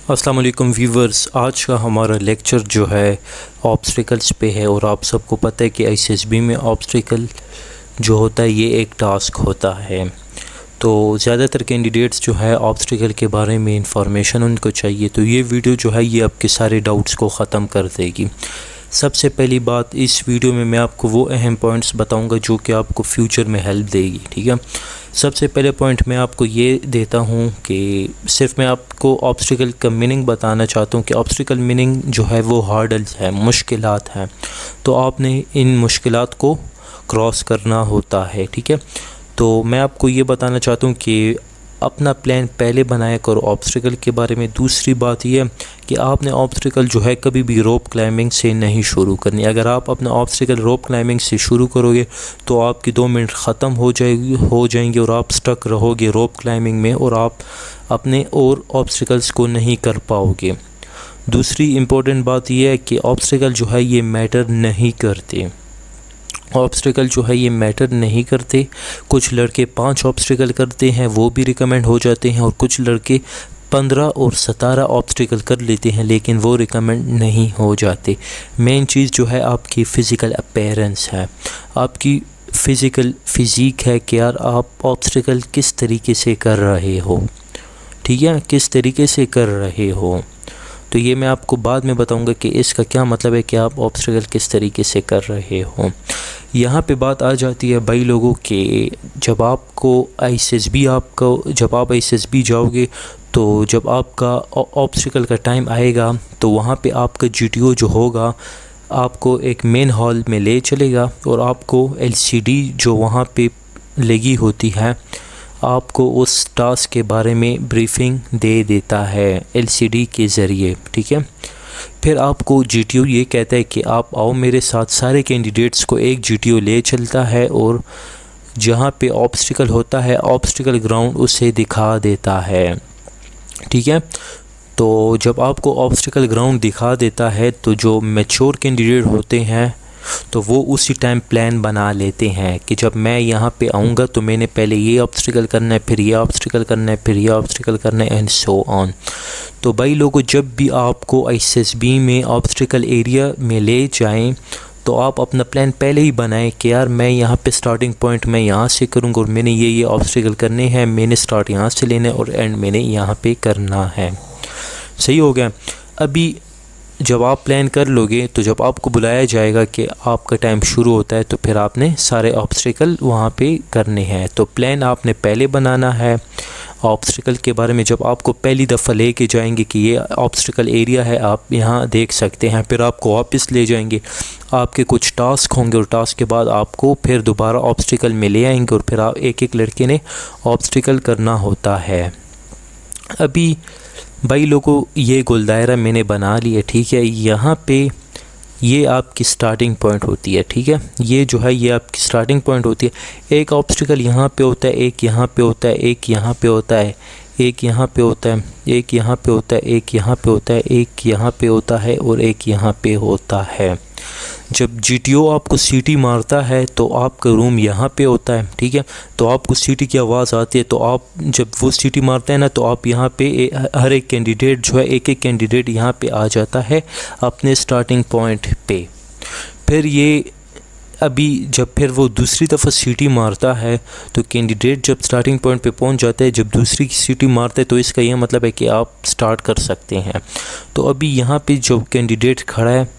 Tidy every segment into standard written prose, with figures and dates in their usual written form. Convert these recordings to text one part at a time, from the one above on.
अस्सलाम वालेकुम व्यूवर्स, आज का हमारा लेक्चर जो है ऑब्स्टिकल्स पे है। और आप सबको पता है कि एसएसबी में ऑब्स्टिकल जो होता है ये एक टास्क होता है। तो ज़्यादातर कैंडिडेट्स जो है ऑब्स्टिकल के बारे में इंफॉर्मेशन उनको चाहिए, तो ये वीडियो जो है ये आपके सारे डाउट्स को ख़त्म कर देगी। सबसे पहली बात, इस वीडियो में मैं आपको वो अहम पॉइंट्स बताऊंगा जो कि आपको फ्यूचर में हेल्प देगी। ठीक है, सबसे पहले पॉइंट मैं आपको ये देता हूँ कि सिर्फ मैं आपको ऑब्स्टिकल का मीनिंग बताना चाहता हूँ कि ऑब्स्टिकल मीनिंग जो है वो हार्डल्स है, मुश्किलात हैं। तो आपने इन मुश्किलात को क्रॉस करना होता है। ठीक है, तो मैं आपको ये बताना चाहता हूँ कि अपना प्लान पहले बनाया करो ऑब्स्टिकल के बारे में। दूसरी बात यह है कि आपने ऑब्स्टिकल जो है कभी भी रोप क्लाइंबिंग से नहीं शुरू करनी। अगर आप अपना ऑब्स्टिकल रोप क्लाइंबिंग से शुरू करोगे तो आपकी 2 मिनट ख़त्म हो जाएंगे और आप स्टक रहोगे रोप क्लाइंबिंग में और आप अपने और ऑब्स्टिकल्स को नहीं कर पाओगे। दूसरी इम्पोर्टेंट बात यह है कि ऑब्स्टिकल जो है ये मैटर नहीं करते। ऑब्स्टिकल जो है ये मैटर नहीं करते। कुछ लड़के 5 ऑब्स्टिकल करते हैं, वो भी रिकमेंड हो जाते हैं, और कुछ लड़के 15 और 17 ऑब्स्टिकल कर लेते हैं लेकिन वो रिकमेंड नहीं हो जाते। मेन चीज़ जो है आपकी फ़िज़िकल अपीयरेंस है, आपकी फ़िज़ीक है कि यार आप ऑब्स्टिकल किस तरीके से कर रहे हो। ठीक है, किस तरीके से कर रहे हो, तो ये मैं आपको बाद में बताऊंगा कि इसका क्या मतलब है कि आप ऑब्स्टिकल किस तरीके से कर रहे हो। यहाँ पे बात आ जाती है भाई लोगों के, जब आप एसएसबी जाओगे तो जब आपका ऑब्स्टिकल का टाइम आएगा तो वहाँ पे आपका जीटीओ जो होगा आपको एक मेन हॉल में ले चलेगा और आपको एलसीडी जो वहाँ पे लगी होती है आपको उस टास्क के बारे में ब्रीफिंग दे देता है एलसीडी के ज़रिए। ठीक है, फिर आपको जीटीओ ये कहता है कि आप आओ मेरे साथ। सारे कैंडिडेट्स को एक जीटीओ ले चलता है और जहाँ पे ऑब्स्टिकल होता है ऑब्स्टिकल ग्राउंड उसे दिखा देता है। ठीक है, तो जब आपको ऑब्स्टिकल ग्राउंड दिखा देता है तो जो मैच्योर कैंडिडेट होते हैं तो वो उसी टाइम प्लान बना लेते हैं कि जब मैं यहाँ पे आऊँगा तो मैंने पहले ये ऑब्स्टिकल करना है, फिर ये ऑब्स्टिकल करना है, फिर ये ऑब्स्टिकल करना है, एंड सो ऑन। तो भाई लोगों, जब भी आपको एसएसबी में ऑब्स्टिकल एरिया में ले जाएं तो आप अपना प्लान पहले ही बनाएं कि यार मैं यहाँ पे स्टार्टिंग पॉइंट मैं यहाँ से करूँगा और मैंने ये ऑब्स्टिकल करने हैं, मैंने स्टार्ट यहाँ से लेना है और एंड मैंने यहाँ पे करना है। सही हो गया। अभी जब आप प्लान कर लोगे तो जब आपको बुलाया जाएगा कि आपका टाइम शुरू होता है तो फिर आपने सारे ऑब्स्टिकल वहाँ पे करने हैं। तो प्लान आपने पहले बनाना है ऑब्स्टिकल के बारे में। जब आपको पहली दफ़ा लेके जाएंगे कि ये ऑब्स्टिकल एरिया है, आप यहाँ देख सकते हैं, फिर आपको वापस ले जाएंगे, आपके कुछ टास्क होंगे और टास्क के बाद आपको फिर दोबारा ऑब्स्टिकल में ले आएंगे और फिर आप एक लड़के ने ऑब्स्टिकल करना होता है। अभी भाई लोगों, ये गोल दायरा मैंने बना लिया। ठीक है, यहाँ पे ये आपकी स्टार्टिंग पॉइंट होती है। ठीक है, ये जो है ये आपकी स्टार्टिंग पॉइंट होती है। एक ऑब्स्टिकल यहाँ पे होता है, एक यहाँ पे होता है, एक यहाँ पे होता है, एक यहाँ पे होता है, एक यहाँ पे होता है, एक यहाँ पे होता है, एक यहाँ पे होता है और एक यहाँ पे होता है। जब जीटीओ आपको सीटी मारता है तो आपका रूम यहाँ पे होता है। ठीक है, तो आपको सीटी की आवाज़ आती है, तो आप जब वो सीटी मारता है ना तो आप यहाँ पे हर एक कैंडिडेट जो है एक कैंडिडेट यहाँ पे आ जाता है अपने स्टार्टिंग पॉइंट पे। फिर ये अभी जब फिर वो दूसरी दफ़ा सीटी मारता है तो कैंडिडेट जब स्टार्टिंग पॉइंट पे पहुंच जाता है, जब दूसरी सीटी मारता है तो इसका यह मतलब है कि आप स्टार्ट कर सकते हैं। तो अभी यहाँ पे जो कैंडिडेट खड़ा है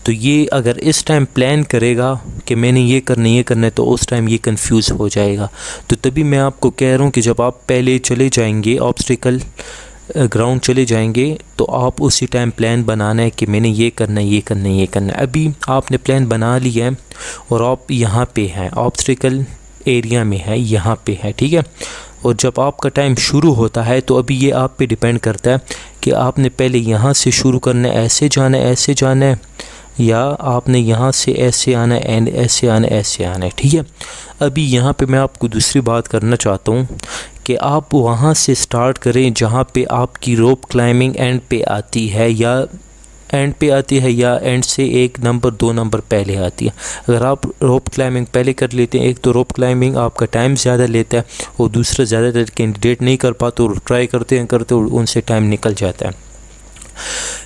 तो ये अगर इस टाइम प्लान करेगा कि मैंने ये करना है तो उस टाइम ये कंफ्यूज हो जाएगा। तो तभी मैं आपको कह रहा हूँ कि जब आप पहले चले जाएंगे ऑब्स्टिकल ग्राउंड चले जाएंगे तो आप उसी टाइम प्लान बनाना है कि मैंने ये करना है, ये करना है, ये करना है। अभी आपने प्लान बना लिया है और आप यहाँ पे हैं, ऑब्स्टिकल एरिया में है, यहाँ पे है। ठीक है, और जब आपका टाइम शुरू होता है तो अभी ये आप पे डिपेंड करता है कि आपने पहले यहाँ से शुरू करना है, ऐसे जाना है, या आपने यहाँ से ऐसे आना है एंड ऐसे आना है। ठीक है, अभी यहाँ पे मैं आपको दूसरी बात करना चाहता हूँ कि आप वहाँ से स्टार्ट करें जहाँ पे आपकी रोप क्लाइंबिंग एंड पे आती है या एंड से 1 नंबर 2 नंबर पहले आती है। अगर आप रोप क्लाइंबिंग पहले कर लेते हैं, एक तो रोप क्लाइंबिंग आपका टाइम ज़्यादा लेता है और दूसरा ज़्यादातर कैंडिडेट नहीं कर पाते और ट्राई करते और उनसे टाइम निकल जाता है।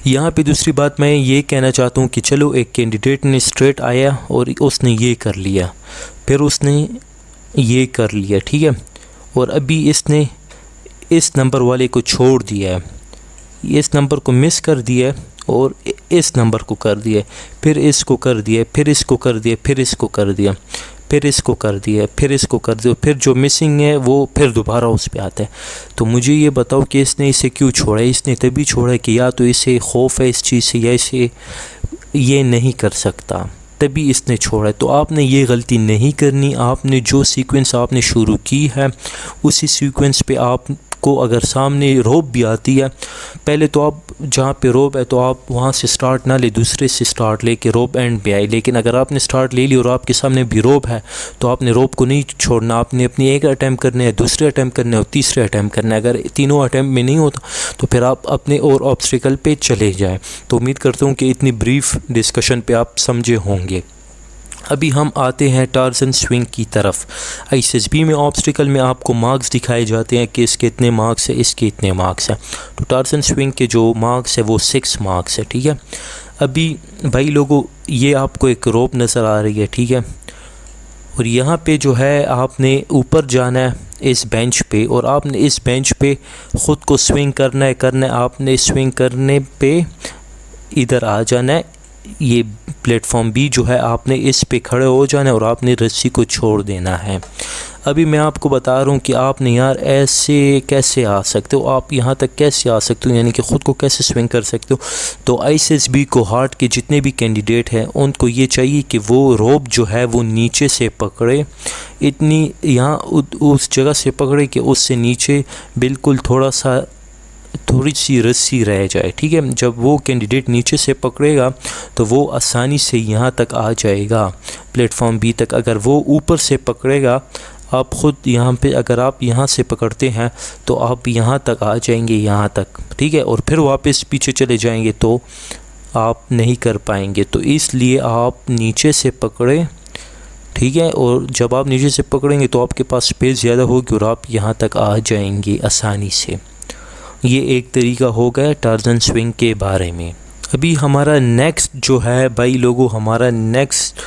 यहाँ पे दूसरी बात मैं ये कहना चाहता हूँ कि चलो एक कैंडिडेट ने स्ट्रेट आया और उसने ये कर लिया, फिर उसने ये कर लिया, ठीक है, और अभी इसने इस नंबर वाले को छोड़ दिया है, इस नंबर को मिस कर दिया है और इस नंबर को कर दिया, फिर इसको कर दिया, फिर इसको कर दिया, फिर इसको कर दिया, फिर इसको कर दिया, फिर इसको कर दिया, फिर जो मिसिंग है वो फिर दोबारा उस पे आता है। तो मुझे ये बताओ कि इसने इसे क्यों छोड़ा? इसने तभी छोड़ा कि या तो इसे खौफ है इस चीज़ से या इसे ये नहीं कर सकता, तभी इसने छोड़ा है। तो आपने ये गलती नहीं करनी। आपने जो सीक्वेंस आपने शुरू की है उसी सीक्वेंस पे आपको अगर सामने रोप भी आती है, पहले तो आप जहाँ पे रोप है तो आप वहाँ से स्टार्ट ना ले, दूसरे से स्टार्ट ले कि रोप एंड पे आए। लेकिन अगर आपने स्टार्ट ले ली और आपके सामने भी रोप है तो आपने रोप को नहीं छोड़ना, आपने अपनी एक अटैम्प्ट करने है, दूसरे अटैम्प्ट करने और तीसरे अटैम्प्ट करना है। अगर तीनों अटैम्प्ट में नहीं होता तो फिर आप अपने और ऑब्स्टिकल पे चले जाएँ। तो उम्मीद करता हूँ कि इतनी ब्रीफ डिस्कशन पे आप समझे होंगे। अभी हम आते हैं टार्जन स्विंग की तरफ। एसएसबी में ऑब्स्टिकल में आपको मार्क्स दिखाए जाते हैं कि इसके इतने मार्क्स है, इसके इतने मार्क्स हैं। तो टार्जन स्विंग के जो मार्क्स है वो 6 मार्क्स है, ठीक है। अभी भाई लोगों ये आपको एक रोप नज़र आ रही है, ठीक है, और यहाँ पे जो है आपने ऊपर जाना है इस बेंच पे और आपने इस बेंच पे ख़ुद को स्विंग करना है। आपने स्विंग करने पे इधर आ जाना है, ये प्लेटफॉर्म बी जो है आपने इस पे खड़े हो जाना है और आपने रस्सी को छोड़ देना है। अभी मैं आपको बता रहा हूँ कि आपने यार ऐसे कैसे आ सकते हो, आप यहाँ तक कैसे आ सकते हो, यानी कि ख़ुद को कैसे स्विंग कर सकते हो। तो एसएसबी को हार्ट के जितने भी कैंडिडेट हैं उनको ये चाहिए कि वो रोप जो है वो नीचे से पकड़े, इतनी यहाँ उस जगह से पकड़े कि उससे नीचे बिल्कुल थोड़ी सी रस्सी रह जाए, ठीक है। जब वो कैंडिडेट नीचे से पकड़ेगा तो वो आसानी से यहाँ तक आ जाएगा प्लेटफॉर्म बी तक। अगर वो ऊपर से पकड़ेगा, आप ख़ुद यहाँ पे अगर आप यहाँ से पकड़ते हैं तो आप यहाँ तक आ जाएंगे, यहाँ तक, ठीक है, और फिर वापस पीछे चले जाएंगे तो आप नहीं कर पाएंगे। तो इसलिए आप नीचे से पकड़े, ठीक है, और जब आप नीचे से पकड़ेंगे तो आपके पास स्पेस ज़्यादा होगी और आप यहाँ तक आ जाएंगे आसानी से। ये एक तरीका हो गया टार्जन स्विंग के बारे में। अभी हमारा नेक्स्ट जो है भाई लोगों, हमारा नेक्स्ट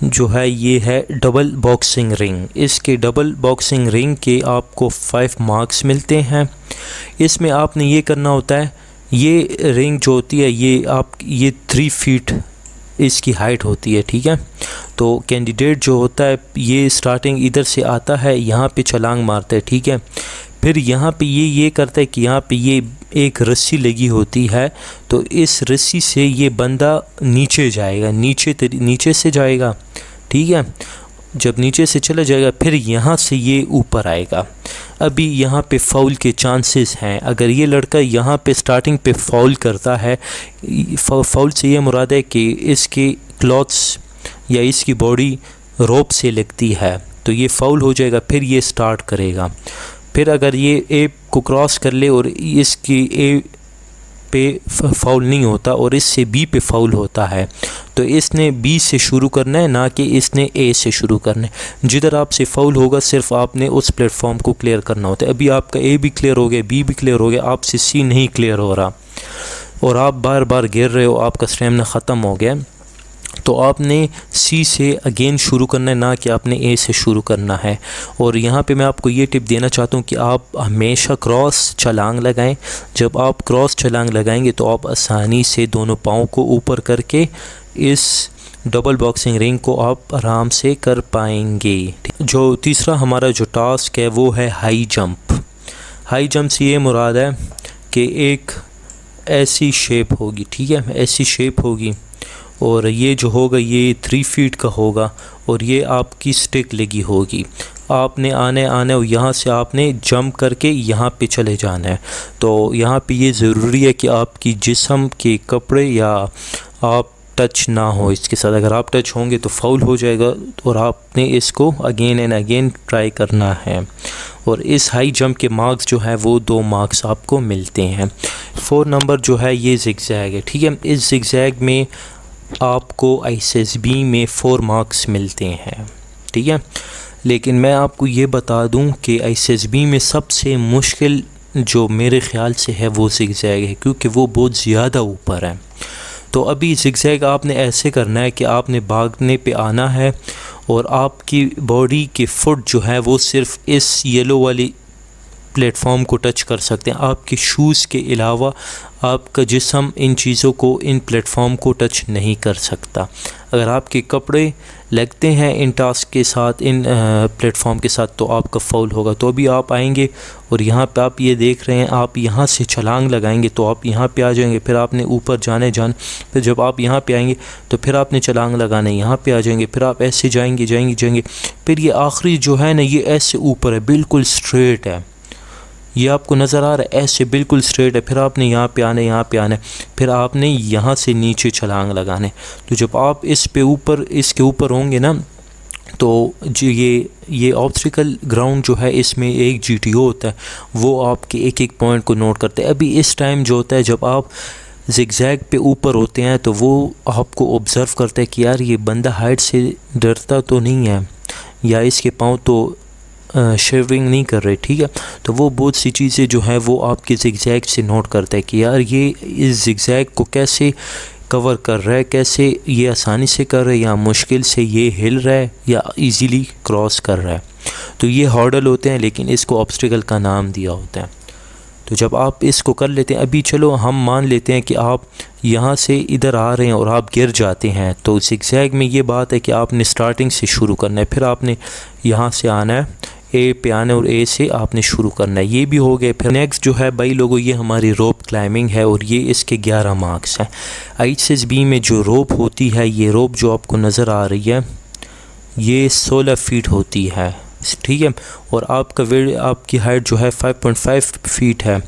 जो है ये है डबल बॉक्सिंग रिंग। इसके डबल बॉक्सिंग रिंग के आपको 5 मार्क्स मिलते हैं। इसमें आपने ये करना होता है, ये रिंग जो होती है ये 3 फीट इसकी हाइट होती है, ठीक है। तो कैंडिडेट जो होता है ये स्टार्टिंग इधर से आता है, यहाँ पे छलांग मारता है, ठीक है। फिर यहाँ पे ये करता है कि यहाँ पे ये एक रस्सी लगी होती है, तो इस रस्सी से ये बंदा नीचे जाएगा, नीचे से जाएगा, ठीक है। जब नीचे से चला जाएगा फिर यहाँ से ये ऊपर आएगा। अभी यहाँ पे फाउल के चांसेस हैं। अगर ये लड़का यहाँ पे स्टार्टिंग पे फाउल करता है, फाउल से ये मुराद है कि इसके क्लॉथ्स या इसकी बॉडी रोप से लगती है, तो ये फाउल हो जाएगा। फिर ये स्टार्ट करेगा। फिर अगर ये ए को क्रॉस कर ले और इसकी ए पे फाउल नहीं होता और इससे बी पे फाउल होता है, तो इसने बी से शुरू करना है, ना कि इसने ए से शुरू करना है। जिधर आपसे फाउल होगा सिर्फ आपने उस प्लेटफॉर्म को क्लियर करना होता है। अभी आपका ए भी क्लियर हो गया, बी भी क्लियर हो गया, आपसे सी नहीं क्लियर हो रहा और आप बार बार गिर रहे हो, आपका स्टैमिना ख़त्म हो गया, तो आपने सी से अगेन शुरू करना है, ना कि आपने ए से शुरू करना है। और यहाँ पे मैं आपको ये टिप देना चाहता हूँ कि आप हमेशा क्रॉस छलांग लगाएं। जब आप क्रॉस छलांग लगाएंगे तो आप आसानी से दोनों पाँव को ऊपर करके इस डबल बॉक्सिंग रिंग को आप आराम से कर पाएंगे। जो तीसरा हमारा जो टास्क है वो है हाई जंप। हाई जंप से ये मुराद है कि एक ऐसी शेप होगी, ठीक है, ऐसी शेप होगी और ये जो होगा ये 3 फीट का होगा और ये आपकी स्टिक लगी होगी। आपने आने और यहाँ से आपने जंप करके यहाँ पे चले जाना है। तो यहाँ पे ये ज़रूरी है कि आपकी जिस्म के कपड़े या आप टच ना हो इसके साथ। अगर आप टच होंगे तो फाउल हो जाएगा और आपने इसको अगेन एंड अगेन ट्राई करना है। और इस हाई जंप के मार्क्स जो है वो 2 मार्क्स आपको मिलते हैं। 4 नंबर जो है ये ज़िगज़ैग है, ठीक है। इस ज़िगज़ैग में आपको एसएसबी में 4 मार्क्स मिलते हैं, ठीक है। लेकिन मैं आपको ये बता दूं कि एसएसबी में सबसे मुश्किल जो मेरे ख़्याल से है वो ज़िगज़ैग है, क्योंकि वो बहुत ज़्यादा ऊपर है। तो अभी ज़िगज़ैग आपने ऐसे करना है कि आपने भागने पे आना है और आपकी बॉडी के फुट जो है वो सिर्फ़ इस येलो वाली प्लेटफॉर्म को टच कर सकते हैं। आपके शूज़ के अलावा आपका जिस्म इन चीज़ों को, इन प्लेटफॉर्म को टच नहीं कर सकता। अगर आपके कपड़े लगते हैं इन टास्क के साथ, इन प्लेटफॉर्म के साथ, तो आपका फाउल होगा। तो अभी आप आएंगे और यहाँ पे आप ये देख रहे हैं, आप यहाँ से छलांग लगाएंगे तो आप यहाँ पे आ जाएंगे। फिर आपने ऊपर जाना, फिर जब आप यहाँ पे आएंगे तो फिर आपने छलांग लगाना है, यहाँ पे आ जाएंगे। फिर आप ऐसे जाएंगे। फिर ये आखिरी जो है ना, ये ऐसे ऊपर है, बिल्कुल स्ट्रेट है। ये आपको नज़र आ रहा है, ऐसे बिल्कुल स्ट्रेट है। फिर आपने यहाँ पे आना है, फिर आपने यहाँ से नीचे छलांग लगाने। तो जब आप इसके ऊपर होंगे ना, तो जो ये ऑब्स्टिकल ग्राउंड जो है, इसमें एक GTO होता है, वो आपके एक पॉइंट को नोट करते हैं। अभी इस टाइम जो होता है, जब आप ज़िगज़ैग पे ऊपर होते हैं, तो वो आपको ऑब्ज़र्व करता है कि यार ये बंदा हाइट से डरता तो नहीं है, या इसके पाँव तो शेविंग नहीं कर रहे, ठीक है। तो वो बहुत सी चीज़ें जो है वो आपके ज़िगज़ैग से नोट करता है कि यार ये इस ज़िगज़ैग को कैसे कवर कर रहा है, कैसे ये आसानी से कर रहा है, या मुश्किल से ये हिल रहा है, या इजीली क्रॉस कर रहा है। तो ये हॉर्डल होते हैं, लेकिन इसको ऑब्स्टिकल का नाम दिया होता है। तो जब आप इसको कर लेते हैं, अभी चलो हम मान लेते हैं कि आप यहाँ से इधर आ रहे हैं और आप गिर जाते हैं, तो ज़िगज़ैग में ये बात है कि आपने स्टार्टिंग से शुरू करना है। फिर आपने यहाँ से आना है, ए पे आना है, और ए से आपने शुरू करना है। ये भी हो गए। फिर नेक्स्ट जो है भाई लोगों, ये हमारी रोप क्लाइंबिंग है, और ये इसके 11 मार्क्स हैं। ISSB में जो रोप होती है, ये रोप जो आपको नज़र आ रही है, ये 16 फीट होती है, ठीक है। और आपकी हाइट जो है 5.5 फीट है।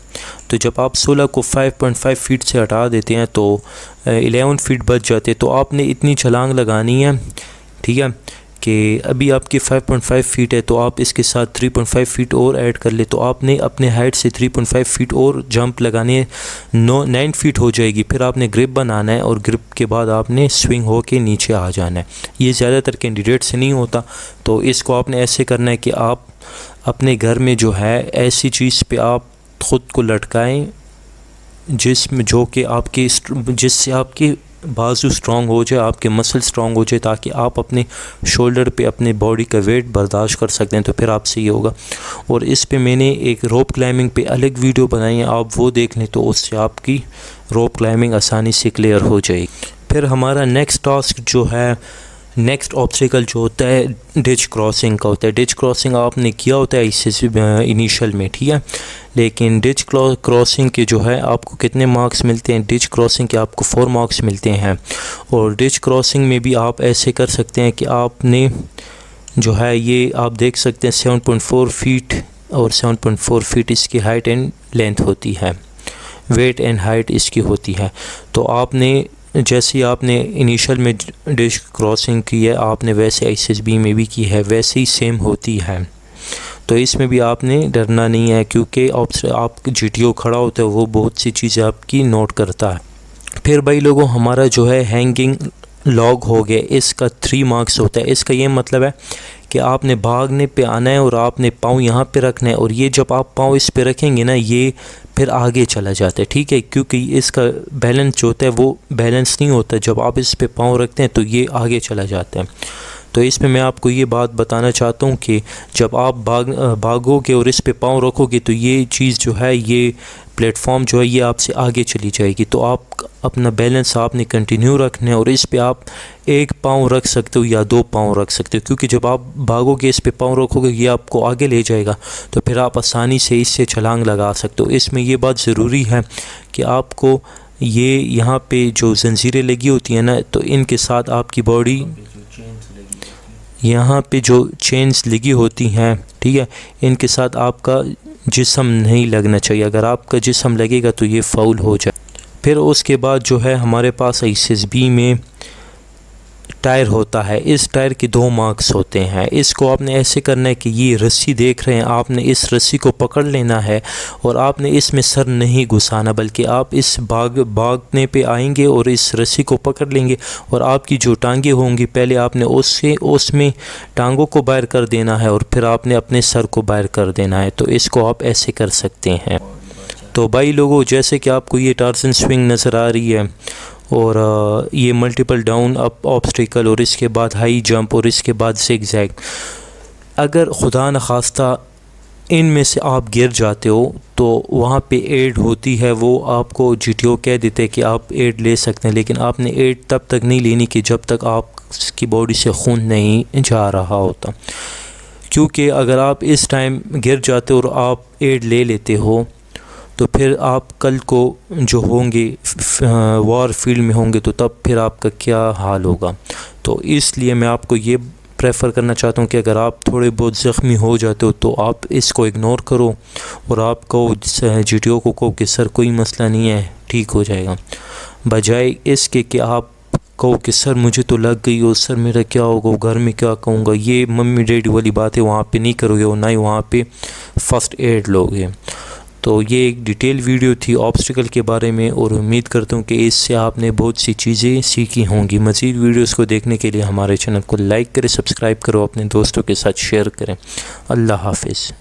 तो जब आप 16 को 5.5 फीट से हटा देते हैं तो 11 फीट बच जाते हैं। तो आपने इतनी छलांग लगानी है, ठीक है, कि अभी आपकी 5.5 फीट है, तो आप इसके साथ 3.5 फीट और ऐड कर ले, तो आपने अपने हाइट से 3.5 फीट और जंप लगानी है, 9 फीट हो जाएगी। फिर आपने ग्रिप बनाना है, और ग्रिप के बाद आपने स्विंग हो के नीचे आ जाना है। ये ज़्यादातर कैंडिडेट से नहीं होता, तो इसको आपने ऐसे करना है कि आप अपने घर में जो है ऐसी चीज़ पे आप ख़ुद को लटकाएं जिससे आपकी बाजू स्ट्रॉन्ग हो जाए, आपके मसल स्ट्रॉन्ग हो जाए, ताकि आप अपने शोल्डर पे अपने बॉडी का वेट बर्दाश्त कर सकते हैं। तो फिर आपसे ये होगा। और इस पे मैंने एक रोप क्लाइंबिंग पे अलग वीडियो बनाई है, आप वो देख लें, तो उससे आपकी रोप क्लाइंबिंग आसानी से क्लियर हो जाएगी। फिर हमारा नेक्स्ट टास्क जो है, नेक्स्ट ऑब्स्टिकल जो होता है डिच क्रॉसिंग का होता है। डिच क्रॉसिंग आपने किया होता है इससे इनिशियल में, ठीक है। लेकिन डिच क्रॉसिंग के जो है आपको कितने मार्क्स मिलते हैं? डिच क्रॉसिंग के आपको 4 मार्क्स मिलते हैं। और डिच क्रॉसिंग में भी आप ऐसे कर सकते हैं कि आपने जो है, ये आप देख सकते हैं 7.4 फीट और 7.4 फीट इसकी हाइट एंड लेंथ होती है, वेट एंड हाइट इसकी होती है। तो आपने जैसे ही आपने इनिशियल में डिच क्रॉसिंग की है, आपने वैसे ISSB में भी की है, वैसे ही सेम होती है। तो इसमें भी आपने डरना नहीं है, क्योंकि आप GTO खड़ा होता है, वो बहुत सी चीज़ें आपकी नोट करता है। फिर भाई लोगों, हमारा जो है हैंगिंग लॉग हो गया, इसका 3 मार्क्स होता है। इसका ये मतलब है कि आपने भागने पे आना है और आपने पाँव यहाँ पे रखना है, और ये जब आप पाँव इस पे रखेंगे ना, ये फिर आगे चला जाता है, ठीक है, क्योंकि इसका बैलेंस जो होता है वो बैलेंस नहीं होता। जब आप इस पे पाँव रखते हैं तो ये आगे चला जाता है। तो इसमें मैं आपको ये बात बताना चाहता हूँ कि जब आप भागोगे और इस पे पाँव रखोगे, तो ये चीज़ जो है, ये प्लेटफॉर्म जो है, ये आपसे आगे चली जाएगी। तो आप अपना बैलेंस आपने कंटिन्यू रखना है, और इस पे आप एक पाँव रख सकते हो या 2 पाँव रख सकते हो, क्योंकि जब आप भागोगे इस पे पाँव रखोगे, ये आपको आगे ले जाएगा, तो फिर आप आसानी से इससे छलांग लगा सकते हो। इसमें ये बात ज़रूरी है कि आपको ये यहाँ पे जो जंजीरें लगी होती हैं ना, तो इनके साथ आपकी बॉडी, यहाँ पे जो चेन्स लगी होती हैं, ठीक है, इनके साथ आपका जिस्म नहीं लगना चाहिए। अगर आपका जिस्म लगेगा तो ये फाउल हो जाए। फिर उसके बाद जो है हमारे पास ISSB में टायर होता है। इस टायर के 2 मार्क्स होते हैं। इसको आपने ऐसे करना है कि ये रस्सी देख रहे हैं, आपने इस रस्सी को पकड़ लेना है, और आपने इसमें सर नहीं घुसाना, बल्कि आप इस भागने पे आएंगे और इस रस्सी को पकड़ लेंगे, और आपकी जो टांगे होंगी, पहले आपने उसमें टांगों को बाहर कर देना है, और फिर आपने अपने सर को बाहर कर देना है। तो इसको आप ऐसे कर सकते हैं। तो भाई लोगों, जैसे कि आपको ये टार्जन स्विंग नज़र आ रही है और ये मल्टीपल डाउन अप ऑब्स्टिकल और इसके बाद हाई जंप और इसके बाद ज़िगज़ैग, अगर खुदा न खास्ता इनमें से आप गिर जाते हो तो वहाँ पे एड होती है। वो आपको जीटीओ कह देते हैं कि आप एड ले सकते हैं, लेकिन आपने एड तब तक नहीं लेनी कि जब तक आपकी बॉडी से खून नहीं जा रहा होता, क्योंकि अगर आप इस टाइम गिर जाते हो और आप एड ले लेते हो तो फिर आप कल को जो होंगे वॉर फील्ड में होंगे तो तब फिर आपका क्या हाल होगा। तो इसलिए मैं आपको ये प्रेफर करना चाहता हूँ कि अगर आप थोड़े बहुत ज़ख्मी हो जाते हो तो आप इसको इग्नोर करो और आपको जीटीओ को कहो कि सर कोई मसला नहीं है, ठीक हो जाएगा, बजाय इसके कि आप कहो कि सर मुझे तो लग गई हो, सर मेरा क्या होगा, घर में क्या कहूँगा। ये मम्मी डैडी वाली बात है, वहाँ पे नहीं करोगे और ना ही वहाँ पे फ़र्स्ट एड लोगे। तो ये एक डिटेल वीडियो थी ऑब्स्टिकल के बारे में और उम्मीद करता हूँ कि इससे आपने बहुत सी चीज़ें सीखी होंगी। मज़ीद वीडियोस को देखने के लिए हमारे चैनल को लाइक करें, सब्सक्राइब करो, अपने दोस्तों के साथ शेयर करें। अल्लाह हाफ़िज़।